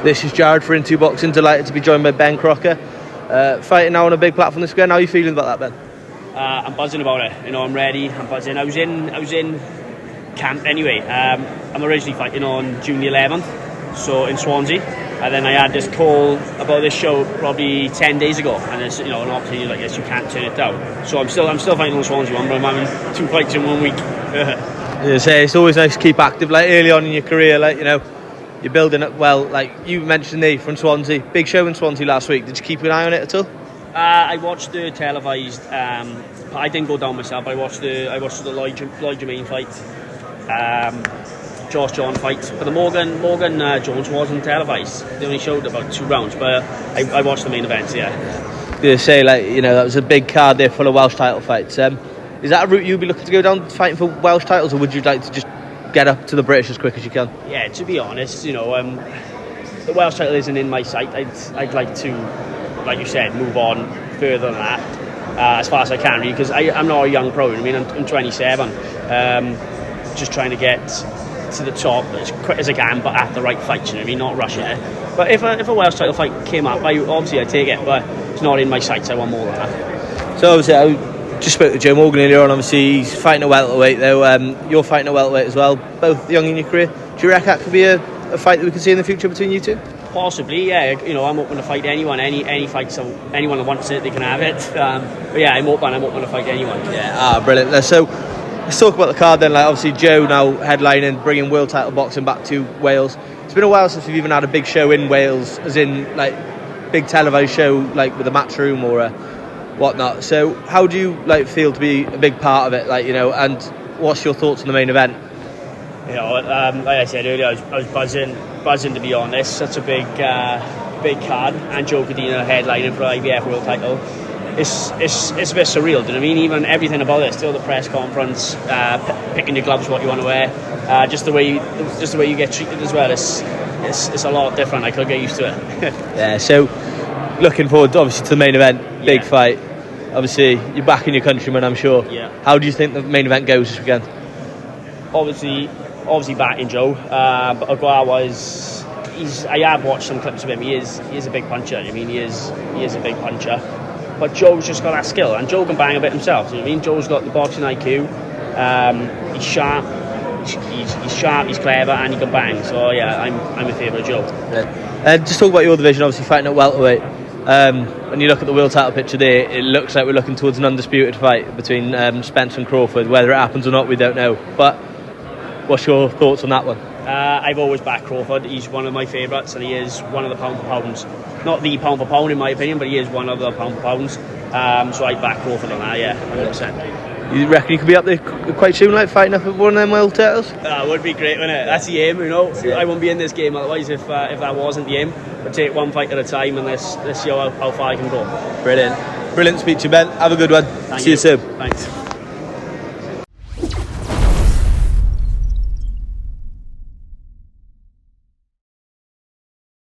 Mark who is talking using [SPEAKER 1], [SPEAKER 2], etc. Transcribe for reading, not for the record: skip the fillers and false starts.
[SPEAKER 1] This is Jared for Into Boxing. Delighted to be joined by Ben Crocker. Fighting now on a big platform this weekend. How are you feeling about that, Ben?
[SPEAKER 2] I'm buzzing about it. You know, I'm ready. I'm buzzing. I was in camp anyway. I'm originally fighting on June the 11th, so in Swansea. And then I had this call about this show probably 10 days ago, and it's, you know, an opportunity like this, you can't turn it down. So I'm still fighting on the Swansea one, but I'm having 2 fights in 1 week.
[SPEAKER 1] It's always nice to keep active, like early on in your career, like, you know, you're building up well. Like you mentioned, from Swansea, big show in Swansea last week. Did you keep an eye on it at all?
[SPEAKER 2] I watched the televised. I didn't go down myself. I watched the Lloyd Jermaine fight, Josh John fight, but the Morgan Jones wasn't televised. They only showed about 2 rounds, but I watched the main events. Yeah.
[SPEAKER 1] You say, like, you know, that was a big card there full of Welsh title fights. Is that a route you'd be looking to go down, fighting for Welsh titles, or would you like to just get up to the British as quick as you can?
[SPEAKER 2] Yeah, to be honest, you know, the Welsh title isn't in my sight. I'd like to, like you said, move on further than that as far as I can, really, because I'm not a young pro. I mean, I'm 27, just trying to get to the top as quick as I can, but at the right fight. You know what I mean? Not rushing it. But if a Welsh title fight came up, I'd take it, but it's not in my sights. I want more than that.
[SPEAKER 1] So obviously, I just spoke to Joe Morgan earlier on. Obviously, he's fighting a welterweight, though. You're fighting a welterweight as well, both young in your career. Do you reckon that could be a fight that we could see in the future between you two?
[SPEAKER 2] Possibly, yeah. You know, I'm open to fight anyone, any fight. So anyone that wants it, they can have it. But yeah, I'm open to fight anyone.
[SPEAKER 1] Yeah, brilliant. So let's talk about the card then. Like, obviously, Joe now headlining, bringing world title boxing back to Wales. It's been a while since we've even had a big show in Wales, as in like big televised show, like with a Matchroom or a whatnot. So how do you feel to be a big part of it? Like, you know, and what's your thoughts on the main event?
[SPEAKER 2] You know, like I said earlier, I was buzzing to be honest. Such a big card, and Ogawa Cordina headlining for IBF world title. It's a bit surreal. Do you know what I mean? Even everything about it, still the press conference, picking your gloves, what you want to wear, just the way you get treated as well. It's a lot different. I could get used to it.
[SPEAKER 1] Yeah. So looking forward, obviously, to the main event, big fight. Obviously, you're back in your countryman, I'm sure.
[SPEAKER 2] Yeah.
[SPEAKER 1] How do you think the main event goes this weekend?
[SPEAKER 2] Obviously back in Joe, but Ogawa I have watched some clips of him. He is a big puncher. I mean, he is a big puncher. But Joe's just got that skill, and Joe can bang a bit himself. You know what I mean? Joe's got the boxing IQ. He's sharp. He's sharp. He's clever, and he can bang. So yeah, I'm a favourite of Joe.
[SPEAKER 1] Yeah. Just talk about your division. Obviously, fighting at welterweight. When you look at the world title picture there, it looks like we're looking towards an undisputed fight between Spence and Crawford. Whether it happens or not, we don't know. But what's your thoughts on that one?
[SPEAKER 2] I've always backed Crawford. He's one of my favourites, and he is one of the pound for pounds. Not the pound for pound in my opinion, but he is one of the pound for pounds. So I back Crawford on that, yeah, 100%.
[SPEAKER 1] You reckon you could be up there quite soon, like fighting up at one of them world titles?
[SPEAKER 2] That would be great, wouldn't it? That's the aim, you know. I won't be in this game otherwise if that wasn't the aim. But take one fight at a time, and let's see how far I can go.
[SPEAKER 1] Brilliant speech, Ben. Have a good one.
[SPEAKER 2] Thank
[SPEAKER 1] See you soon.
[SPEAKER 2] Thanks.